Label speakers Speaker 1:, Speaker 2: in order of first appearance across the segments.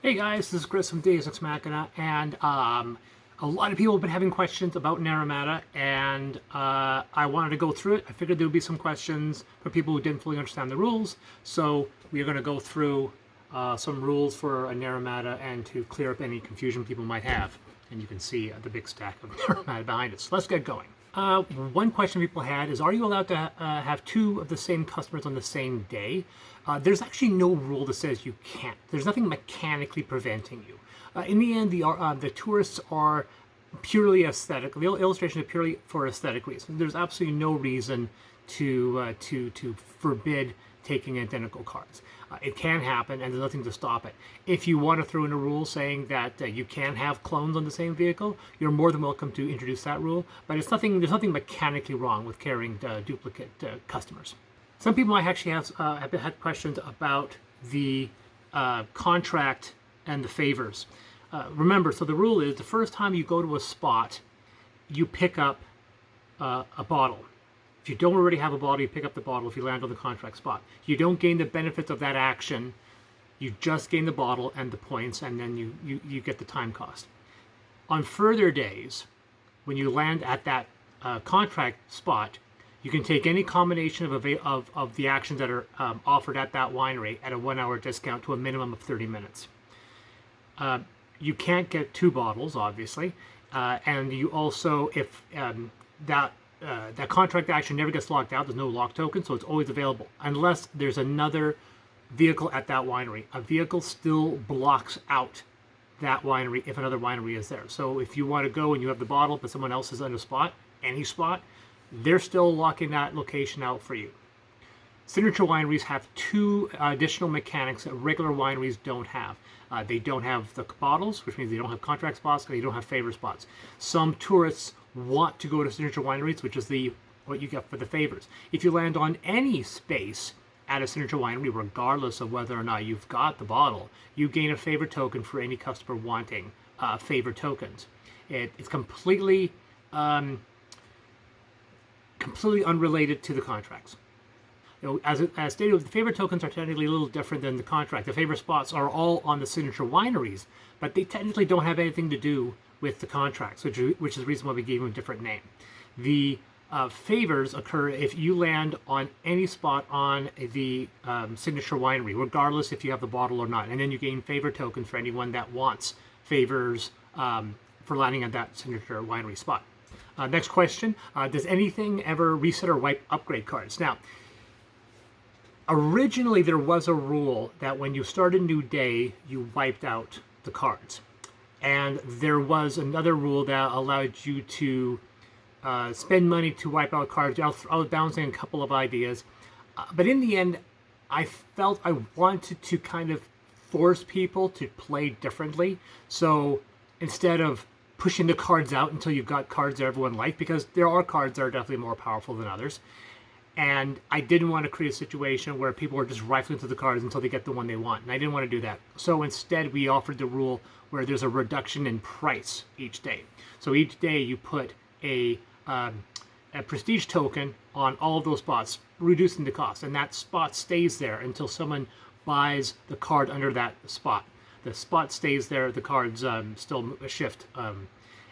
Speaker 1: Hey guys, this is Chris from Deus Ex Machina, and a lot of people have been having questions about Naramata, and I wanted to go through it. I figured there would be some questions for people who didn't fully understand the rules, so we are going to go through some rules for a Naramata and to clear up any confusion people might have. And you can see the big stack of Naramata behind us. So let's get going. One question people had is, are you allowed to have two of the same customers on the same day? There's actually no rule that says you can't. There's nothing mechanically preventing you. In the end, the tourists are purely aesthetic. The illustration is purely for aesthetic reasons. There's absolutely no reason to forbid taking identical cards. It can happen, and there's nothing to stop it. If you want to throw in a rule saying that you can have clones on the same vehicle, you're more than welcome to introduce that rule. But it's nothing. There's nothing mechanically wrong with carrying duplicate customers. Some people might actually have had questions about the contract and the favors. Remember, so the rule is the first time you go to a spot, you pick up a bottle. If you don't already have a bottle, you pick up the bottle if you land on the contract spot. You don't gain the benefits of that action. You just gain the bottle and the points, and then you get the time cost. On further days, when you land at that contract spot, you can take any combination of the actions that are offered at that winery at a 1 hour discount to a minimum of 30 minutes. You can't get two bottles, obviously, and you also, if that contract action never gets locked out, there's no lock token, so it's always available, unless there's another vehicle at that winery. A vehicle still blocks out that winery if another winery is there. So if you want to go and you have the bottle, but someone else is on a spot, any spot, they're still locking that location out for you. Signature wineries have two additional mechanics that regular wineries don't have. They don't have the bottles, which means they don't have contract spots, and they don't have favor spots. Some tourists want to go to signature wineries, which is what you get for the favors. If you land on any space at a signature winery, regardless of whether or not you've got the bottle, you gain a favor token for any customer wanting favor tokens. It's completely unrelated to the contracts. As stated, the favor tokens are technically a little different than the contract. The favor spots are all on the signature wineries, but they technically don't have anything to do with the contracts, which is the reason why we gave them a different name. The favors occur if you land on any spot on the signature winery, regardless if you have the bottle or not, and then you gain favor tokens for anyone that wants favors for landing on that signature winery spot. Next question, does anything ever reset or wipe upgrade cards? Now, originally there was a rule that when you start a new day, you wiped out the cards. And there was another rule that allowed you to spend money to wipe out cards. I was bouncing a couple of ideas. But in the end, I felt I wanted to kind of force people to play differently. So instead of pushing the cards out until you've got cards that everyone likes, because there are cards that are definitely more powerful than others. And I didn't want to create a situation where people were just rifling through the cards until they get the one they want. And I didn't want to do that. So instead, we offered the rule where there's a reduction in price each day. So each day you put a prestige token on all of those spots, reducing the cost. And that spot stays there until someone buys the card under that spot. The spot stays there, the cards still shift.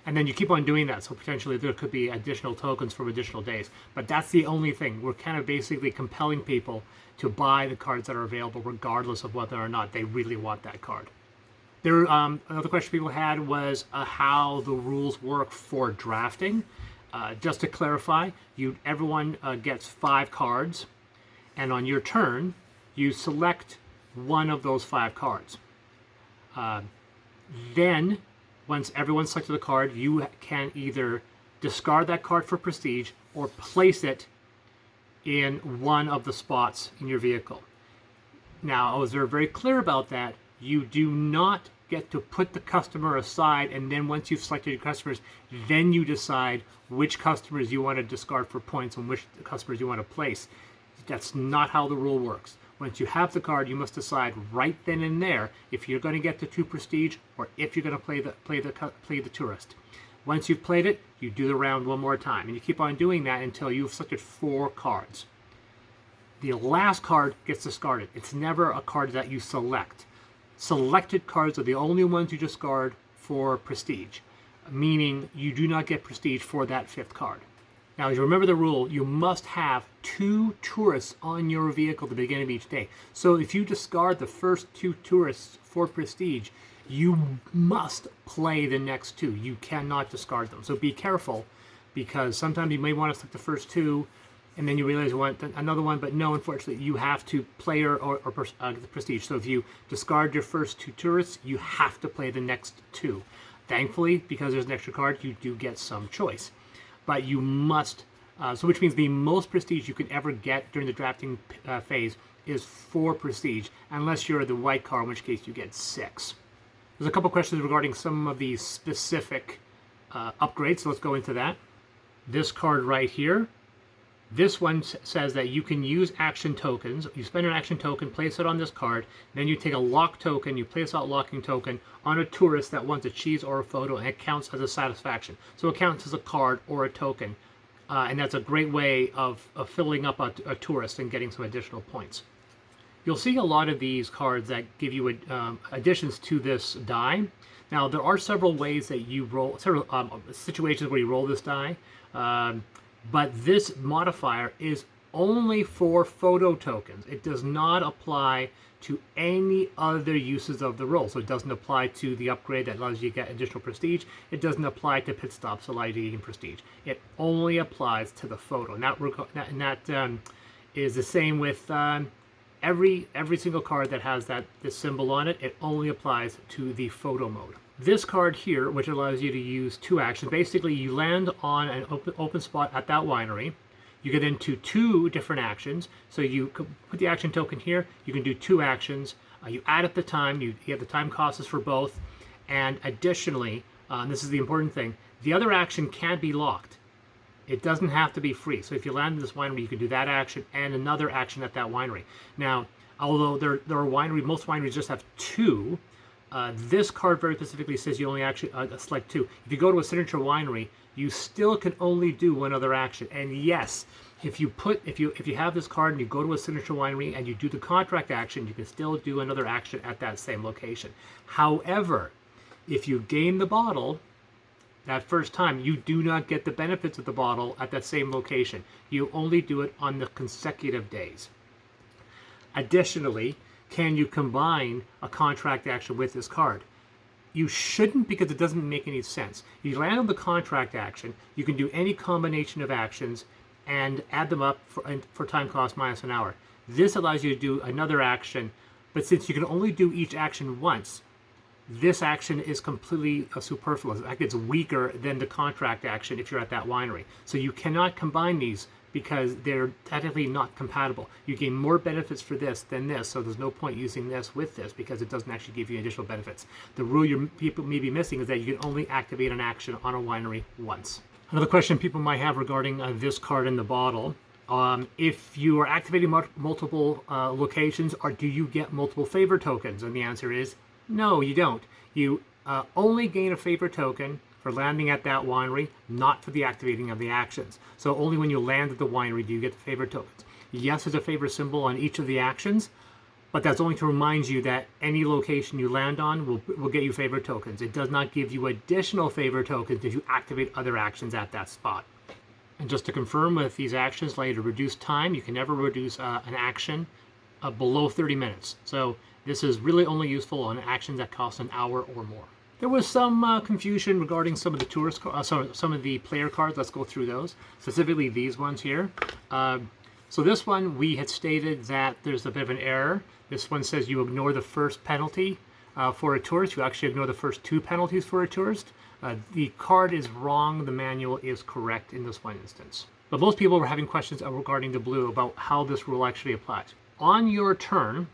Speaker 1: And then you keep on doing that, so potentially there could be additional tokens from additional days. But that's the only thing. We're kind of basically compelling people to buy the cards that are available regardless of whether or not they really want that card. There, another question people had was how the rules work for drafting. Just to clarify, everyone gets 5 cards, and on your turn, you select one of those 5 cards. Then, once everyone's selected a card, you can either discard that card for prestige or place it in one of the spots in your vehicle. Now, I was very clear about that. You do not get to put the customer aside, and then once you've selected your customers, then you decide which customers you want to discard for points and which customers you want to place. That's not how the rule works. Once you have the card, you must decide right then and there if you're going to get the 2 prestige or if you're going to play the tourist. Once you've played it, you do the round one more time, and you keep on doing that until you've selected 4 cards. The last card gets discarded. It's never a card that you select. Selected cards are the only ones you discard for prestige, meaning you do not get prestige for that 5th card. Now, as you remember the rule, you must have 2 tourists on your vehicle at the beginning of each day. So if you discard the first 2 tourists for prestige, you must play the next 2. You cannot discard them. So be careful, because sometimes you may want to select the first 2, and then you realize you want another one, but no, unfortunately, you have to play or the prestige. So if you discard your first 2 tourists, you have to play the next 2. Thankfully, because there's an extra card, you do get some choice. But you must, so which means the most prestige you can ever get during the drafting phase is 4 prestige, unless you're the white card, in which case you get 6. There's a couple questions regarding some of these specific upgrades, so let's go into that. This card right here, this one says that you can use action tokens. You spend an action token, place it on this card, then you take a lock token, you place that locking token on a tourist that wants a cheese or a photo, and it counts as a satisfaction. So it counts as a card or a token, and that's a great way of filling up a tourist and getting some additional points. You'll see a lot of these cards that give you additions to this die. Now, there are several ways that you roll, several situations where you roll this die. But this modifier is only for photo tokens. It does not apply to any other uses of the roll. So it doesn't apply to the upgrade that allows you to get additional prestige. It doesn't apply to pit stops that allow you to gain prestige. It only applies to the photo. And that is the same with every single card that has this symbol on it. It only applies to the photo mode. This card here, which allows you to use 2 actions, basically you land on an open spot at that winery. You get into 2 different actions. So you put the action token here, you can do 2 actions. You add up the time, you have the time costs for both. And additionally, and this is the important thing, the other action can be locked. It doesn't have to be free. So if you land in this winery, you can do that action and another action at that winery. Now, although most wineries just have 2, this card very specifically says you only actually select 2. If you go to a signature winery, you still can only do one other action. And yes, if you have this card and you go to a signature winery and you do the contract action, you can still do another action at that same location. However, if you gain the bottle that first time, you do not get the benefits of the bottle at that same location. You only do it on the consecutive days. Additionally, can you combine a contract action with this card? You shouldn't, because it doesn't make any sense. You land on the contract action, you can do any combination of actions and add them up for time cost minus an hour. This allows you to do another action, but since you can only do each action once, this action is completely superfluous. In fact, it's weaker than the contract action if you're at that winery. So you cannot combine these because they're technically not compatible. You gain more benefits for this than this, so there's no point using this with this because it doesn't actually give you additional benefits. The rule people may be missing is that you can only activate an action on a winery once. Another question people might have regarding this card in the bottle, if you are activating multiple locations, or do you get multiple favor tokens? And the answer is no, you don't. You only gain a favor token for landing at that winery, not for the activating of the actions. So only when you land at the winery do you get the favor tokens. Yes, there's a favor symbol on each of the actions, but that's only to remind you that any location you land on will get you favor tokens. It does not give you additional favor tokens if you activate other actions at that spot. And just to confirm, with these actions allow you to reduce time. You can never reduce an action below 30 minutes. So this is really only useful on actions that cost an hour or more. There was some confusion regarding some of the some of the player cards. Let's go through those, specifically these ones here. So this one, we had stated that there's a bit of an error. This one says you ignore the first penalty for a tourist. You actually ignore the first 2 penalties for a tourist. The card is wrong. The manual is correct in this one instance. But most people were having questions regarding the blue about how this rule actually applies. On your turn,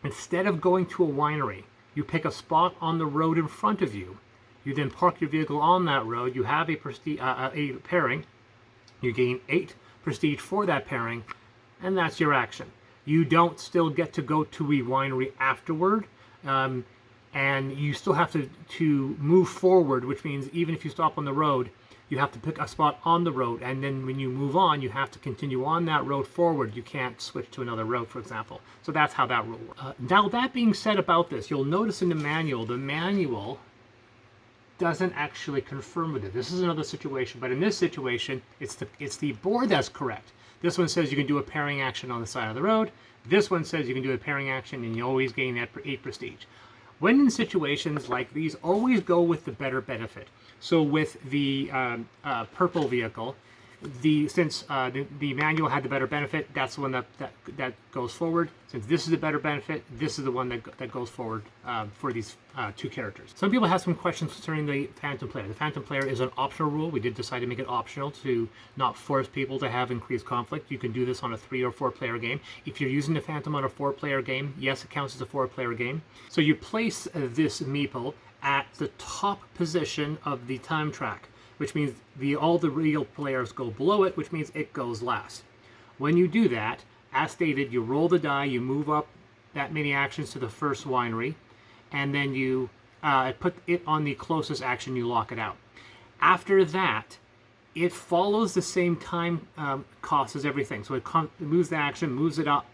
Speaker 1: instead of going to a winery, you pick a spot on the road in front of you. You then park your vehicle on that road. You have a pairing. You gain 8 prestige for that pairing, and that's your action. You don't still get to go to a winery afterward, and you still have to move forward, which means even if you stop on the road, you have to pick a spot on the road, and then when you move on, you have to continue on that road forward. You can't switch to another road, for example. So that's how that rule works. Now, that being said about this, you'll notice in the manual doesn't actually confirm with it. This is another situation, but in this situation, it's the board that's correct. This one says you can do a pairing action on the side of the road. This one says you can do a pairing action and you always gain that 8 prestige. When in situations like these, always go with the better benefit. So with the purple vehicle, since the manual had the better benefit, that's the one that goes forward. Since this is the better benefit, this is the one that goes forward for these two characters. Some people have some questions concerning the Phantom Player. The Phantom Player is an optional rule. We did decide to make it optional to not force people to have increased conflict. You can do this on a 3 or 4 player game. If you're using the Phantom on a 4 player game, yes, it counts as a 4 player game. So you place this meeple at the top position of the time track, which means all the real players go below it, which means it goes last. When you do that, as stated, you roll the die, you move up that many actions to the first winery, and then you put it on the closest action, you lock it out. After that, it follows the same time cost as everything. So it moves the action, moves it up.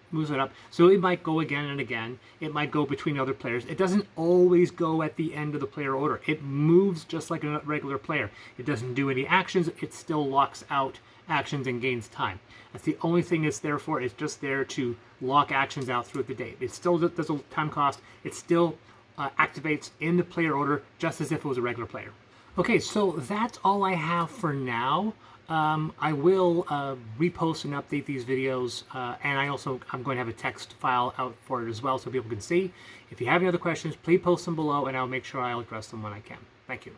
Speaker 1: So it might go again and again. It might go between other players. It doesn't always go at the end of the player order. It moves just like a regular player. It doesn't do any actions. It still locks out actions and gains time. That's the only thing it's there for. It's just there to lock actions out throughout the day. It still does a time cost. It still activates in the player order just as if it was a regular player. Okay, so that's all I have for now. I will repost and update these videos, and I'm going to have a text file out for it as well so people can see. If you have any other questions, please post them below, and I'll make sure I'll address them when I can. Thank you.